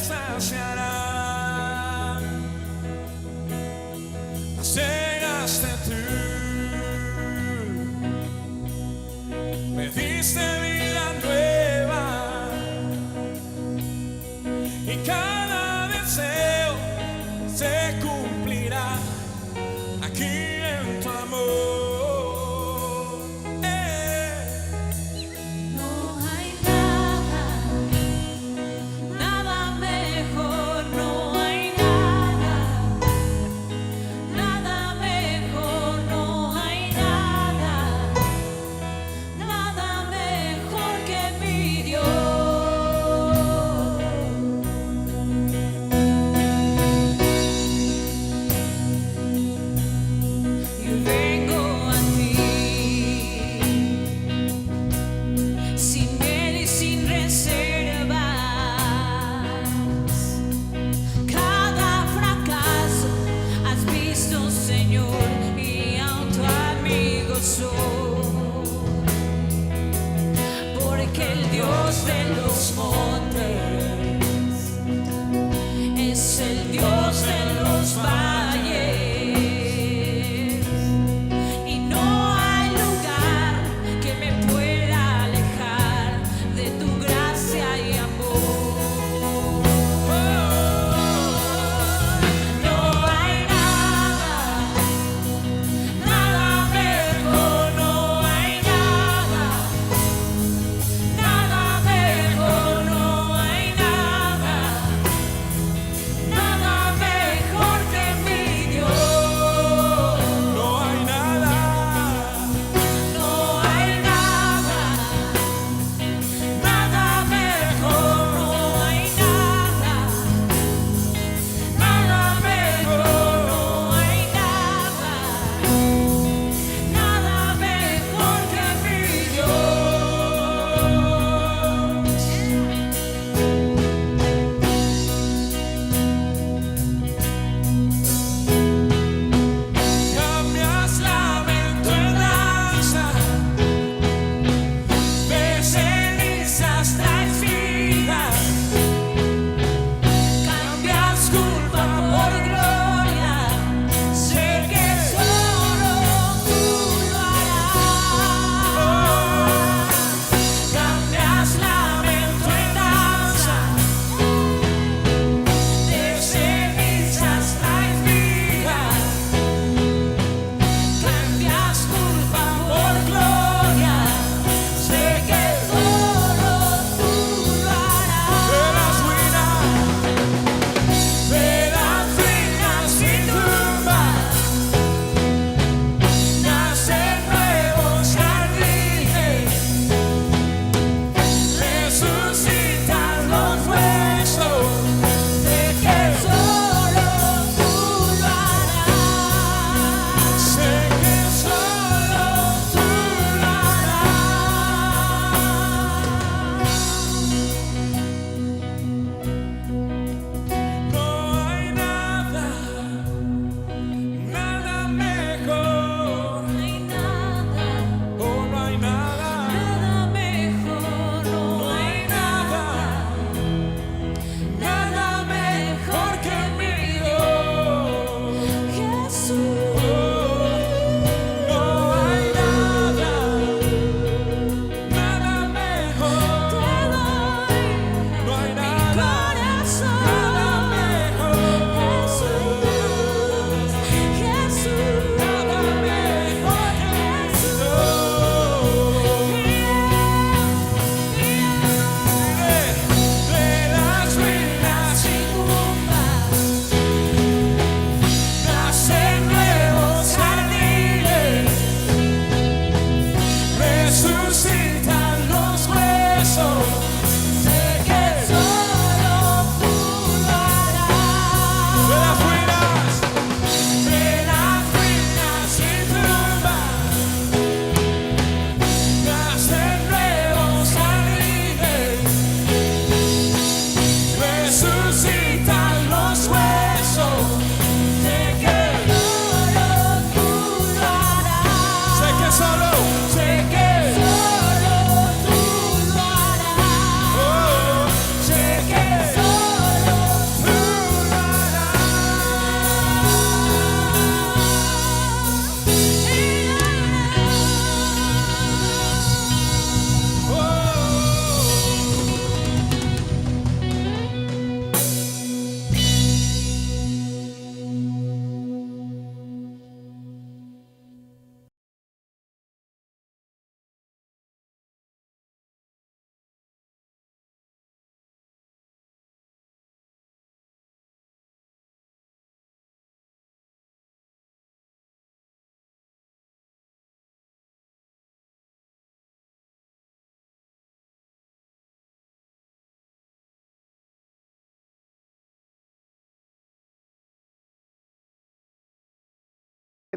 saciará. Llegaste tú, me diste vida nueva y cada deseo se cumplirá aquí en tu amor.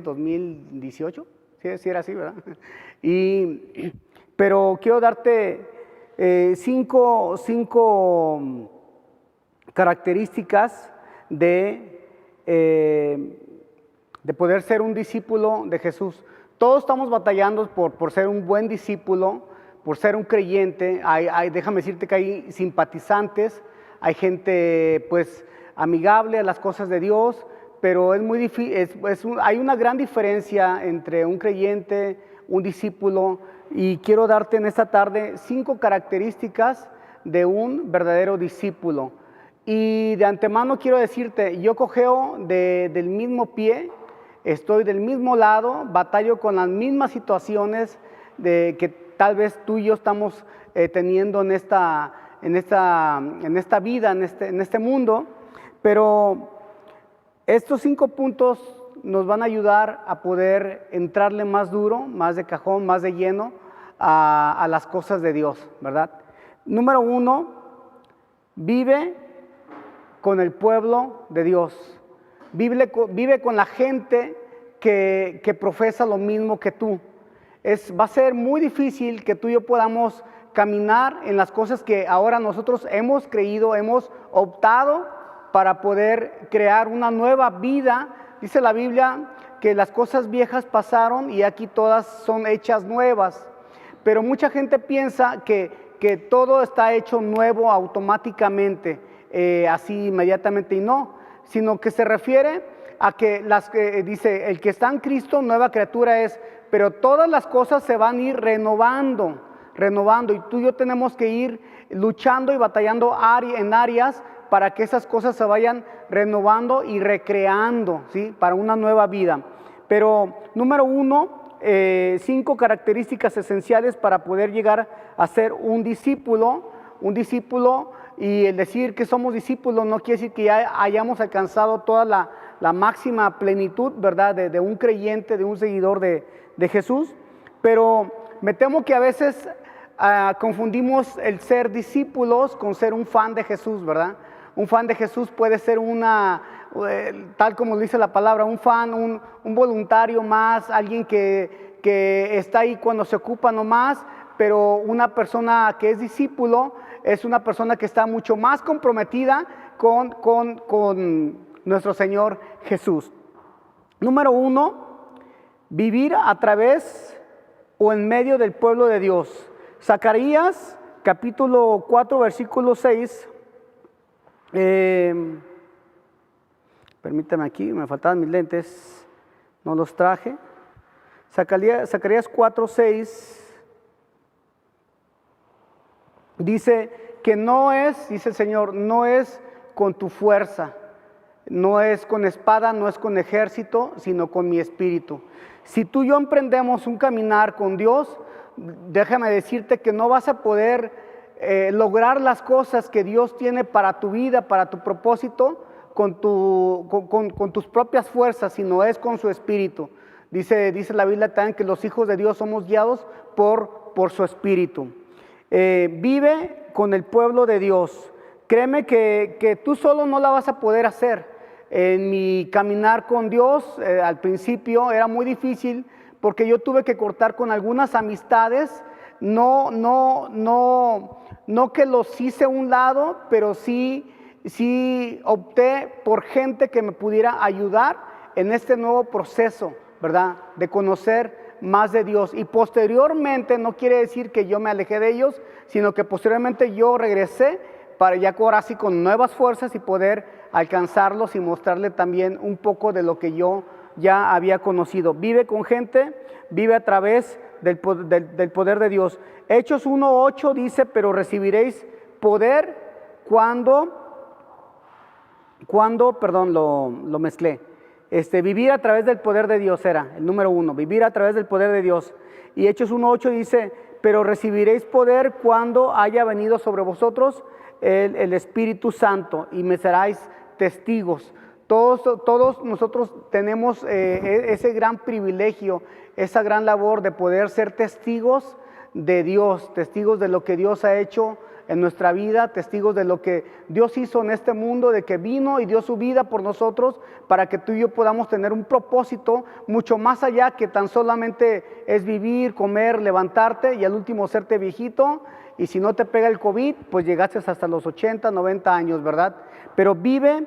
2018, sí era así, ¿verdad? Pero quiero darte cinco características de poder ser un discípulo de Jesús. Todos estamos batallando por ser un buen discípulo, por ser un creyente. Déjame decirte que hay simpatizantes, hay gente pues amigable a las cosas de Dios, pero es muy difícil, hay una gran diferencia entre un creyente, un discípulo, y quiero darte en esta tarde 5 características de un verdadero discípulo. Y de antemano quiero decirte, yo cojeo del mismo pie, estoy del mismo lado, batallo con las mismas situaciones que tal vez tú y yo estamos teniendo en esta vida, en este mundo, pero estos 5 puntos nos van a ayudar a poder entrarle más duro, más de cajón, más de lleno a las cosas de Dios, ¿verdad? Número 1, vive con el pueblo de Dios. Vive con la gente que profesa lo mismo que tú. Va a ser muy difícil que tú y yo podamos caminar en las cosas que ahora nosotros hemos creído, hemos optado para poder crear una nueva vida. Dice la Biblia que las cosas viejas pasaron y aquí todas son hechas nuevas. Pero mucha gente piensa que todo está hecho nuevo automáticamente, así inmediatamente, y no, sino que se refiere a que dice, el que está en Cristo, nueva criatura es, pero todas las cosas se van a ir renovando, y tú y yo tenemos que ir luchando y batallando en áreas para que esas cosas se vayan renovando y recreando, ¿sí? Para una nueva vida. Pero número 1, 5 características esenciales para poder llegar a ser un discípulo, y el decir que somos discípulos no quiere decir que ya hayamos alcanzado toda la máxima plenitud, ¿verdad? De un creyente, de un seguidor de Jesús, pero me temo que a veces confundimos el ser discípulos con ser un fan de Jesús, ¿verdad? Un fan de Jesús puede ser tal como dice la palabra, un fan, un voluntario más, alguien que está ahí cuando se ocupa nomás, pero una persona que es discípulo es una persona que está mucho más comprometida con nuestro Señor Jesús. Número 1, vivir a través o en medio del pueblo de Dios. Zacarías capítulo 4 versículo 6. Permítame aquí, me faltaban mis lentes, no los traje. Zacarías 4:6 dice que dice el Señor, no es con tu fuerza, no es con espada, no es con ejército, sino con mi espíritu. Si tú y yo emprendemos un caminar con Dios, déjame decirte que no vas a poder lograr las cosas que Dios tiene para tu vida, para tu propósito, con tus propias fuerzas, sino es con su espíritu. Dice la Biblia también que los hijos de Dios somos guiados por su espíritu. Vive con el pueblo de Dios. Créeme que tú solo no la vas a poder hacer. En mi caminar con Dios, al principio era muy difícil porque yo tuve que cortar con algunas amistades. No que los hice a un lado, pero sí opté por gente que me pudiera ayudar en este nuevo proceso, ¿verdad? De conocer más de Dios. Y posteriormente, no quiere decir que yo me alejé de ellos, sino que posteriormente yo regresé para ya ahora sí con nuevas fuerzas y poder alcanzarlos y mostrarle también un poco de lo que yo ya había conocido. Vive con gente, vive a través del poder de Dios. Hechos 1:8 dice, pero recibiréis poder perdón, lo mezclé. Vivir a través del poder de Dios era el número 1, vivir a través del poder de Dios. Y Hechos 1:8 dice, pero recibiréis poder cuando haya venido sobre vosotros el Espíritu Santo y me seráis testigos. Todos nosotros tenemos ese gran privilegio, esa gran labor de poder ser testigos de Dios, testigos de lo que Dios ha hecho en nuestra vida, testigos de lo que Dios hizo en este mundo, de que vino y dio su vida por nosotros para que tú y yo podamos tener un propósito mucho más allá que tan solamente es vivir, comer, levantarte y al último serte viejito, y si no te pega el COVID, pues llegaste hasta los 80, 90 años, ¿verdad? Pero vive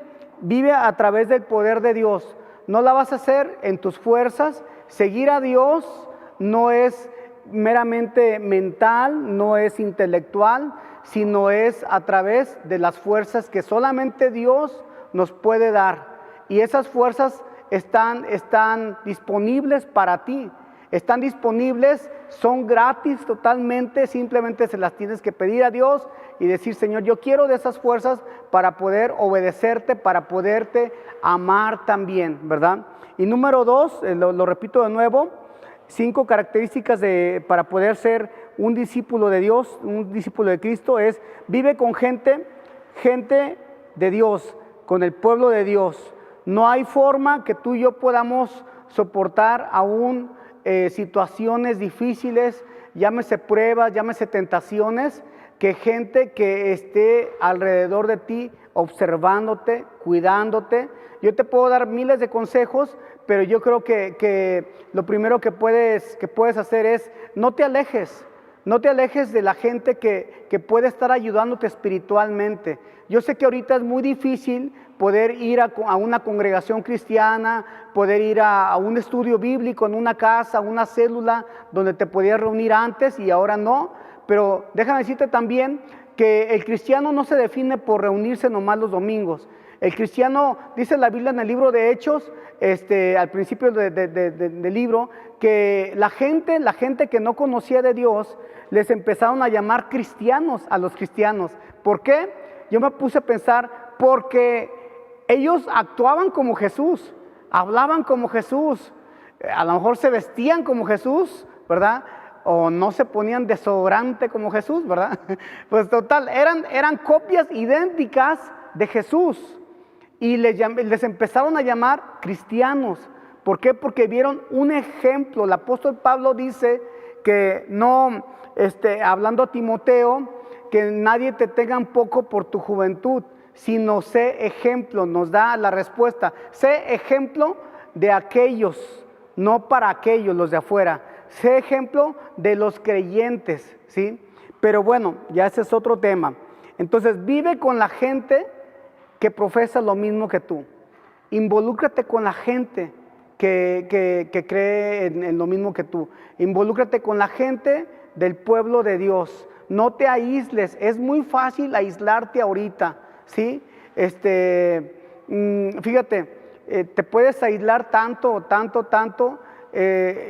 a través del poder de Dios. No la vas a hacer en tus fuerzas. Seguir a Dios no es meramente mental, no es intelectual, sino es a través de las fuerzas que solamente Dios nos puede dar. Y esas fuerzas están disponibles para ti. Están disponibles, son gratis totalmente, simplemente se las tienes que pedir a Dios y decir: Señor, yo quiero de esas fuerzas para poder obedecerte, para poderte amar también, ¿verdad? Y número 2, lo repito de nuevo, 5 características para poder ser un discípulo de Dios, un discípulo de Cristo, es: vive con gente de Dios, con el pueblo de Dios. No hay forma que tú y yo podamos soportar aún situaciones difíciles, llámese pruebas, llámese tentaciones, que gente que esté alrededor de ti, observándote, cuidándote. Yo te puedo dar miles de consejos, pero yo creo que lo primero que puedes hacer es: no te alejes de la gente que puede estar ayudándote espiritualmente. Yo sé que ahorita es muy difícil poder ir a una congregación cristiana, poder ir a un estudio bíblico en una casa, una célula donde te podías reunir antes y ahora no. Pero déjame decirte también que el cristiano no se define por reunirse nomás los domingos. El cristiano, dice la Biblia en el libro de Hechos, al principio del libro, que la gente que no conocía de Dios, les empezaron a llamar cristianos a los cristianos. ¿Por qué? Yo me puse a pensar, porque ellos actuaban como Jesús, hablaban como Jesús, a lo mejor se vestían como Jesús, ¿verdad? O no se ponían desodorante como Jesús, ¿verdad? Pues total, eran copias idénticas de Jesús. Y les empezaron a llamar cristianos. ¿Por qué? Porque vieron un ejemplo. El apóstol Pablo dice que no, hablando a Timoteo, que nadie te tenga en poco por tu juventud, sino sé ejemplo. Nos da la respuesta: sé ejemplo de aquellos, no para aquellos, los de afuera. Sé ejemplo de los creyentes, ¿sí? Pero bueno, ya ese es otro tema. Entonces, vive con la gente que profesa lo mismo que tú. Involúcrate con la gente que cree en lo mismo que tú. Involúcrate con la gente del pueblo de Dios. No te aísles. Es muy fácil aislarte ahorita, ¿sí? Fíjate, te puedes aislar tanto.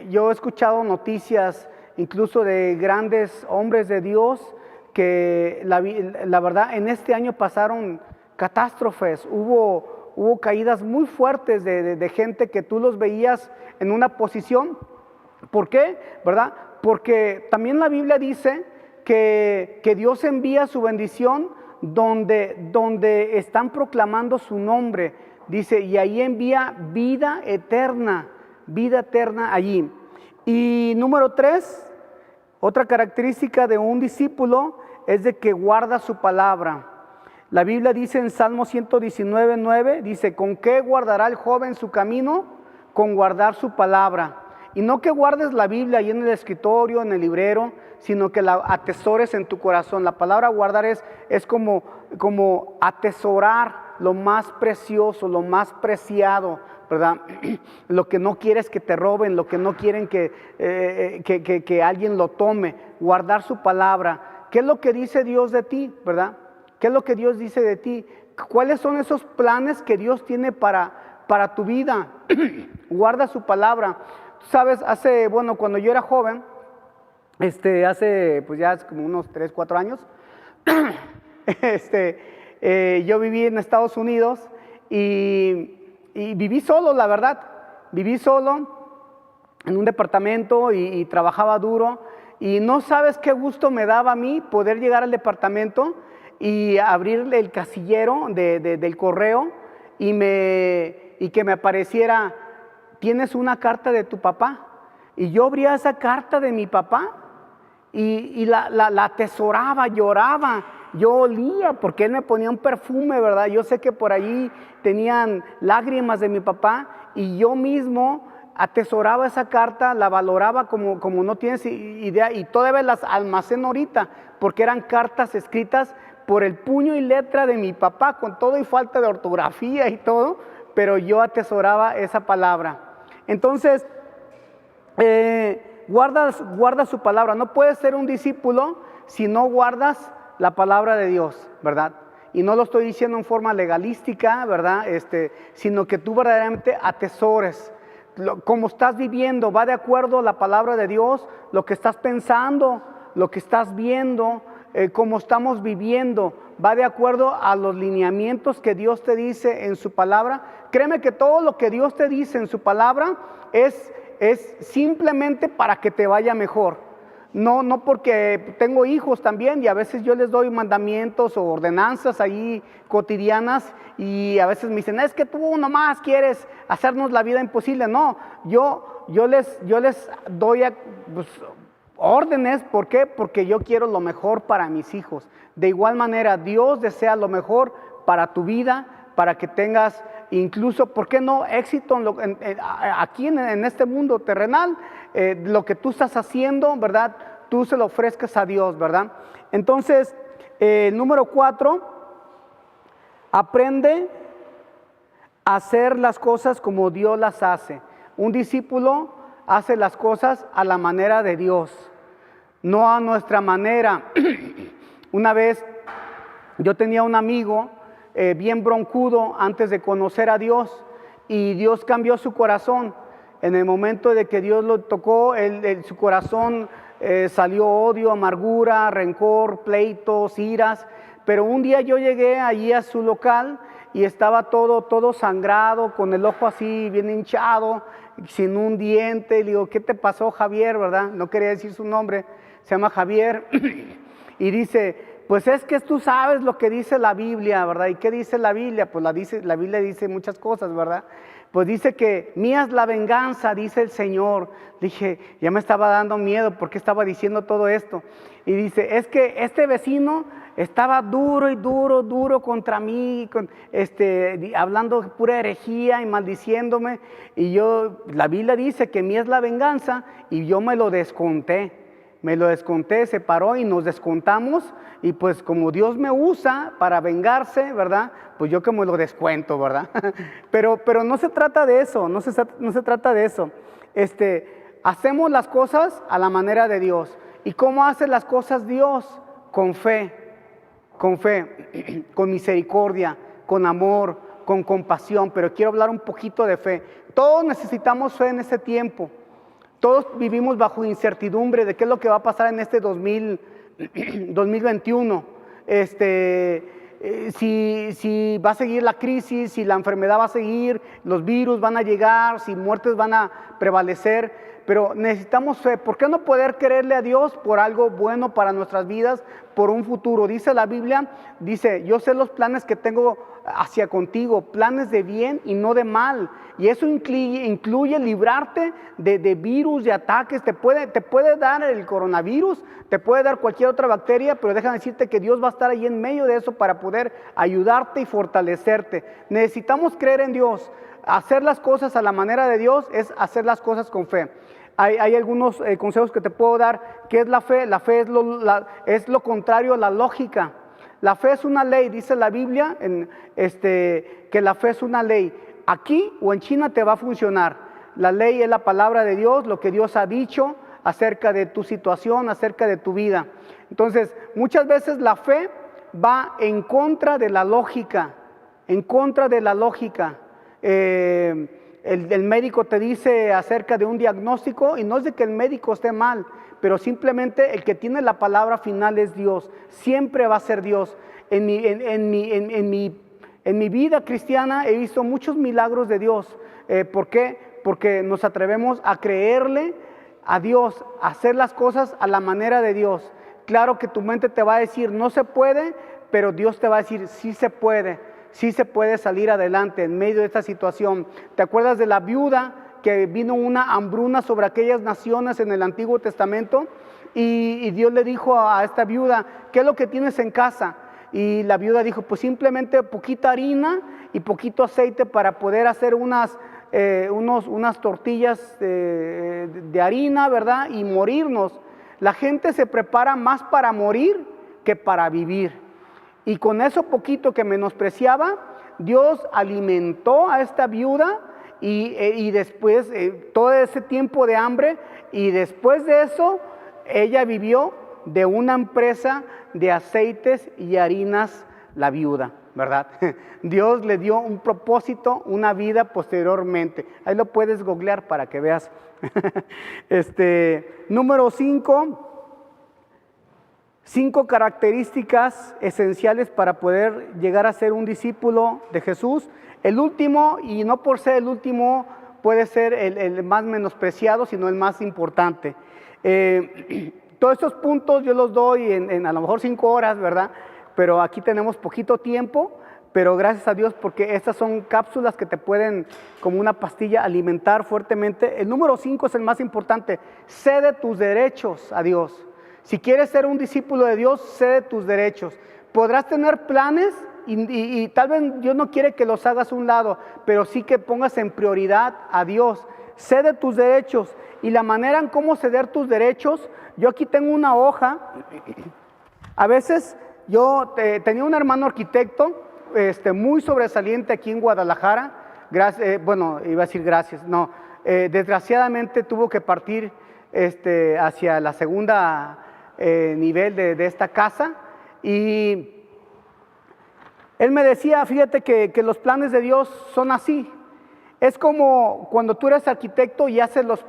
Yo he escuchado noticias incluso de grandes hombres de Dios que la verdad en este año pasaron catástrofes, hubo caídas muy fuertes de gente que tú los veías en una posición. ¿Por qué? ¿Verdad? Porque también la Biblia dice que Dios envía su bendición donde están proclamando su nombre. Dice, y ahí envía vida eterna allí. Y número 3, otra característica de un discípulo es de que guarda su palabra. La Biblia dice en Salmo 119:9, dice: ¿con qué guardará el joven su camino? Con guardar su palabra. Y no que guardes la Biblia ahí en el escritorio, en el librero, sino que la atesores en tu corazón. La palabra guardar es como atesorar lo más precioso, lo más preciado, ¿verdad? Lo que no quieres que te roben, lo que no quieren que alguien lo tome. Guardar su palabra. ¿Qué es lo que dice Dios de ti, verdad? ¿Qué es lo que Dios dice de ti? ¿Cuáles son esos planes que Dios tiene para tu vida? Guarda su palabra. Tú sabes, cuando yo era joven, hace pues ya como unos 3, 4 años, yo viví en Estados Unidos y viví solo, la verdad. Viví solo en un departamento y trabajaba duro. Y no sabes qué gusto me daba a mí poder llegar al departamento y abrirle el casillero del correo y que me apareciera: ¿tienes una carta de tu papá? Y yo abría esa carta de mi papá y la atesoraba, lloraba yo olía porque él me ponía un perfume, ¿verdad? Yo sé que por allí tenían lágrimas de mi papá y yo mismo atesoraba esa carta, la valoraba como no tienes idea, y todavía las almaceno ahorita porque eran cartas escritas por el puño y letra de mi papá, con todo y falta de ortografía y todo, pero yo atesoraba esa palabra. Entonces, guarda su palabra. No puedes ser un discípulo si no guardas la palabra de Dios, ¿verdad? Y no lo estoy diciendo en forma legalística, ¿verdad? Sino que tú verdaderamente atesores. Como estás viviendo, va de acuerdo a la palabra de Dios, lo que estás pensando, lo que estás viendo, cómo estamos viviendo, va de acuerdo a los lineamientos que Dios te dice en su palabra. Créeme que todo lo que Dios te dice en su palabra es simplemente para que te vaya mejor. No porque tengo hijos también y a veces yo les doy mandamientos o ordenanzas ahí cotidianas y a veces me dicen, es que tú nomás quieres hacernos la vida imposible. No, yo les doy pues, órdenes. ¿Por qué? Porque yo quiero lo mejor para mis hijos. De igual manera, Dios desea lo mejor para tu vida, para que tengas incluso, ¿por qué no?, éxito aquí en este mundo terrenal. Lo que tú estás haciendo, ¿verdad?, tú se lo ofrezcas a Dios, ¿verdad? Entonces, número 4, aprende a hacer las cosas como Dios las hace. Un discípulo hace las cosas a la manera de Dios, no a nuestra manera. Una vez yo tenía un amigo bien broncudo antes de conocer a Dios, y Dios cambió su corazón. En el momento de que Dios lo tocó, su corazón salió odio, amargura, rencor, pleitos, iras. Pero un día yo llegué allí a su local y estaba todo sangrado, con el ojo así bien hinchado, sin un diente. Le digo, ¿qué te pasó, Javier? ¿Verdad? No quería decir su nombre, se llama Javier. Y dice, pues es que tú sabes lo que dice la Biblia, ¿verdad? ¿Y qué dice la Biblia? Pues la Biblia dice muchas cosas, ¿verdad? Pues dice que mía es la venganza, dice el Señor. Dije, ya me estaba dando miedo porque estaba diciendo todo esto. Y dice, es que este vecino estaba duro contra mí, hablando pura herejía y maldiciéndome. Y la Biblia dice que mía es la venganza, y yo me lo desconté, se paró y nos descontamos. Y pues como Dios me usa para vengarse, ¿verdad? Pues yo que me lo descuento, ¿verdad? Pero no se trata de eso, no se trata de eso. Hacemos las cosas a la manera de Dios. ¿Y cómo hace las cosas Dios? Con fe, con misericordia, con amor, con compasión. Pero quiero hablar un poquito de fe. Todos necesitamos fe en este tiempo. Todos vivimos bajo incertidumbre de qué es lo que va a pasar en este 2021. Si va a seguir la crisis, si la enfermedad va a seguir, los virus van a llegar, si muertes van a prevalecer. Pero necesitamos fe. ¿Por qué no poder creerle a Dios por algo bueno para nuestras vidas, por un futuro? Dice la Biblia, dice, yo sé los planes que tengo hacia contigo, planes de bien y no de mal. Y eso incluye librarte de virus, de ataques. Te puede dar el coronavirus, te puede dar cualquier otra bacteria, pero déjame decirte que Dios va a estar ahí en medio de eso para poder ayudarte y fortalecerte. Necesitamos creer en Dios. Hacer las cosas a la manera de Dios es hacer las cosas con fe. Hay algunos consejos que te puedo dar. ¿Qué es la fe? La fe es lo contrario a la lógica. La fe es una ley, dice la Biblia, que la fe es una ley. Aquí o en China te va a funcionar. La ley es la palabra de Dios, lo que Dios ha dicho acerca de tu situación, acerca de tu vida. Entonces, muchas veces la fe va en contra de la lógica, El médico te dice acerca de un diagnóstico, y no es de que el médico esté mal, pero simplemente el que tiene la palabra final es Dios. Siempre va a ser Dios. En mi vida cristiana he visto muchos milagros de Dios. ¿Por qué? Porque nos atrevemos a creerle a Dios, a hacer las cosas a la manera de Dios. Claro que tu mente te va a decir no se puede, pero Dios te va a decir sí se puede. Sí se puede salir adelante en medio de esta situación. ¿Te acuerdas de la viuda que vino una hambruna sobre aquellas naciones en el Antiguo Testamento? y Dios le dijo a esta viuda, ¿qué es lo que tienes en casa? Y la viuda dijo, pues simplemente poquita harina y poquito aceite para poder hacer unas tortillas de harina, ¿verdad? Y morirnos. La gente se prepara más para morir que para vivir. Y con eso poquito que menospreciaba, Dios alimentó a esta viuda y después todo ese tiempo de hambre, y después de eso ella vivió de una empresa de aceites y harinas, la viuda, ¿verdad? Dios le dio un propósito, una vida posteriormente. Ahí lo puedes googlear para que veas. Número 5. 5 características esenciales para poder llegar a ser un discípulo de Jesús. El último, y no por ser el último puede ser el más menospreciado, sino el más importante. Todos estos puntos yo los doy en a lo mejor 5 horas, ¿verdad? Pero aquí tenemos poquito tiempo, pero gracias a Dios porque estas son cápsulas que te pueden, como una pastilla, alimentar fuertemente. El número 5 es el más importante. Cede tus derechos a Dios. Si quieres ser un discípulo de Dios, cede tus derechos. Podrás tener planes y tal vez Dios no quiere que los hagas a un lado, pero sí que pongas en prioridad a Dios. Cede tus derechos. Y la manera en cómo ceder tus derechos, yo aquí tengo una hoja. A veces yo tenía un hermano arquitecto muy sobresaliente aquí en Guadalajara. Bueno, iba a decir gracias, no. Desgraciadamente tuvo que partir hacia la segunda nivel de esta casa, y él me decía, fíjate que los planes de Dios son así. Es como cuando tú eres arquitecto y haces los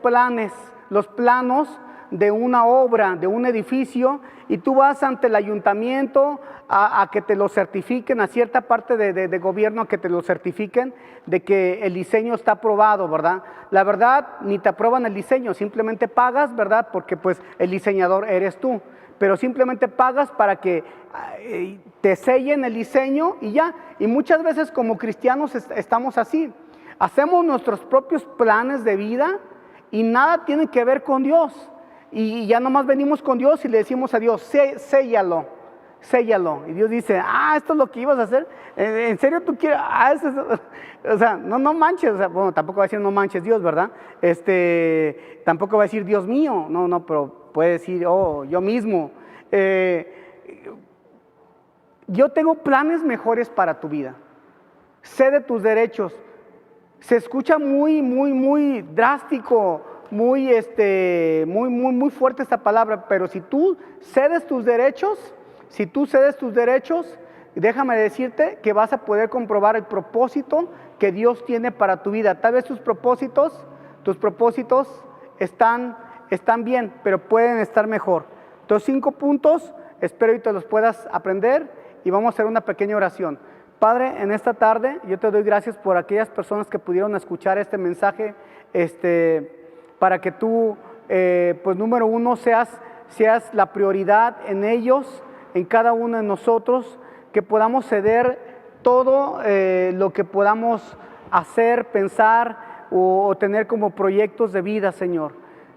planos de una obra, de un edificio, y tú vas ante el ayuntamiento a que te lo certifiquen, a cierta parte de gobierno, a que te lo certifiquen de que el diseño está aprobado, ¿verdad? La verdad, ni te aprueban el diseño, simplemente pagas, ¿verdad? Porque pues el diseñador eres tú, pero simplemente pagas para que te sellen el diseño y ya. Y muchas veces como cristianos estamos así, hacemos nuestros propios planes de vida y nada tiene que ver con Dios. Y ya nomás venimos con Dios y le decimos a Dios, séllalo. Y Dios dice, esto es lo que ibas a hacer. ¿En serio tú quieres? O sea, no manches. O sea, bueno, tampoco va a decir no manches Dios, ¿verdad? Tampoco va a decir Dios mío. No, pero puede decir, yo mismo. Yo tengo planes mejores para tu vida. Cede tus derechos. Se escucha muy drástico, muy fuerte esta palabra, pero si tú cedes tus derechos, déjame decirte que vas a poder comprobar el propósito que Dios tiene para tu vida. Tal vez tus propósitos están bien, pero pueden estar mejor. Entonces 5 puntos, espero que te los puedas aprender y vamos a hacer una pequeña oración. Padre, en esta tarde yo te doy gracias por aquellas personas que pudieron escuchar este mensaje, para que tú, pues número 1, seas la prioridad en ellos, en cada uno de nosotros, que podamos ceder todo lo que podamos hacer, pensar o tener como proyectos de vida, Señor.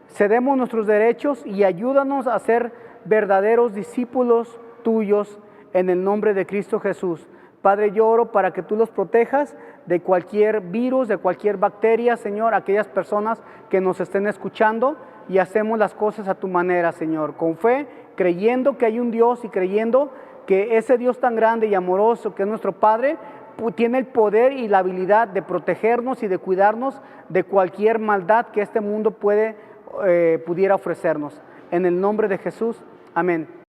Cedemos nuestros derechos y ayúdanos a ser verdaderos discípulos tuyos en el nombre de Cristo Jesús. Padre, yo oro para que tú los protejas de cualquier virus, de cualquier bacteria, Señor, aquellas personas que nos estén escuchando, y hacemos las cosas a tu manera, Señor, con fe, creyendo que hay un Dios y creyendo que ese Dios tan grande y amoroso que es nuestro Padre, tiene el poder y la habilidad de protegernos y de cuidarnos de cualquier maldad que este mundo pudiera ofrecernos. En el nombre de Jesús, amén.